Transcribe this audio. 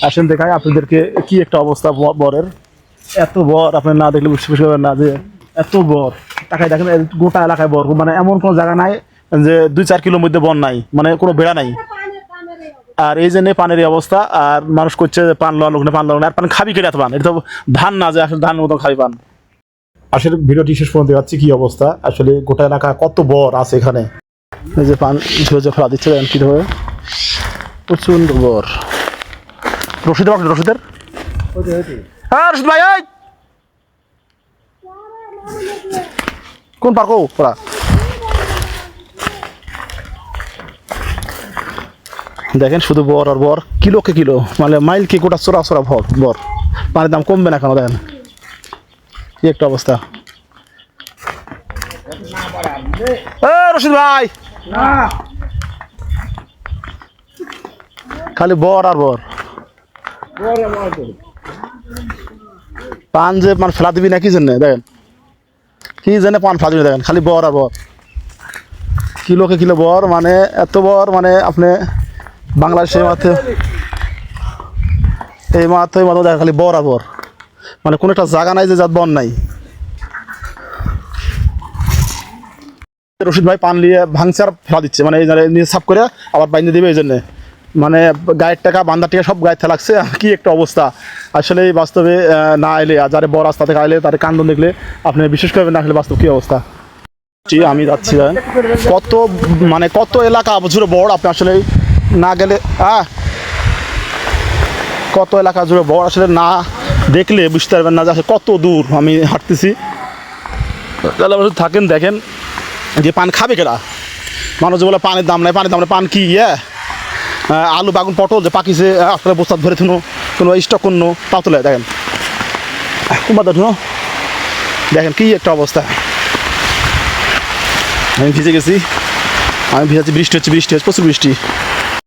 আসেন দেখায় আপনাদেরকে কি একটা অবস্থা বরের। এত বর আপনি না দেখলে বুঝতে পারবেন না যে এত বর। তাকায় দেখেন গোটা এলাকায় বর, মানে এমন কোনো জায়গা নাই যে 2-4 কিলোর মধ্যে বন নাই, মানে কোনো বেড়া নাই। আর এই জন্য পানের এই অবস্থা। আর মানুষ করছে যে পান লওয়া লোক না, পান লওয়া না, আর পান খাবি কেটে এত পান, এটা তো ধান না যে আসলে ধানের মতো খাবি পান। আসলে ভিডিওটি শেষ পর্যন্ত যাচ্ছি কি অবস্থা, আসলে গোটা এলাকা কত বর আছে এখানে। এই যে পান ঝুঁজে ফেলা দিচ্ছে দেখেন কীভাবে, প্রচণ্ড বর। রশিদের বাকি রশিদের, হ্যাঁ রশিদ ভাই এই কোন পার্ক ওরা? দেখেন শুধু বর আর বর, কিলোকে কিলো, মানে মাইল কি গোটা চোরা চোরা ভর বর। পানির দাম কমবে না কেন দেখেন কি একটা অবস্থা। রশিদ ভাই খালি বর আর বর। পান যে মানে ফেলা দিবি না কি জন্য দেখেন, কি জন্য পান ফেলা দিবি দেখেন, খালি বর আর বর, কিলোকে কিলো বর, মানে এত বর মানে আপনি বাংলাদেশের মাঠে এই মাঠে মাত্র দেখেন খালি বর আর বর, মানে কোনো একটা জায়গা নাই যে যার বন নাই। রশিদ ভাই পান নিয়ে ভাঙছে আর ফেলা দিচ্ছে, মানে এই নিয়ে সাফ করে আবার বাইন্দে দেবে, এই জন্যে মানে গায়ের টাকা বান্দার টাকা সব গায়ে লাগছে। কি একটা অবস্থা আসলে বাস্তবে না এলে, আর যারা বড় রাস্তা থেকে আইলে তার কান্দন দেখলে আপনি বিশেষ করবেন না, আসলে বাস্তব কী অবস্থা। আমি যাচ্ছি কত মানে কত এলাকা জুড়ে বড়, আপনি আসলে না গেলে কত এলাকা জুড়ে বড়, আসলে না দেখলে বুঝতে পারবেন না যে আসলে কত দূর আমি হাঁটতেছি। তাহলে থাকেন দেখেন যে পান খাবে কেরা, মানুষ বলে পানের দাম নাই, পানের দাম নাই, পান কি আলু বাগুন পটল যে পাকিছে আসলে বস্তা ধরে থুনো কোনো স্টক করুন তাও তোলে দেখেন কুমার ধুনো, দেখেন কি একটা অবস্থা। আমি ভিজে গেছি, আমি ভিজাচ্ছি, বৃষ্টি হচ্ছে প্রচুর বৃষ্টি।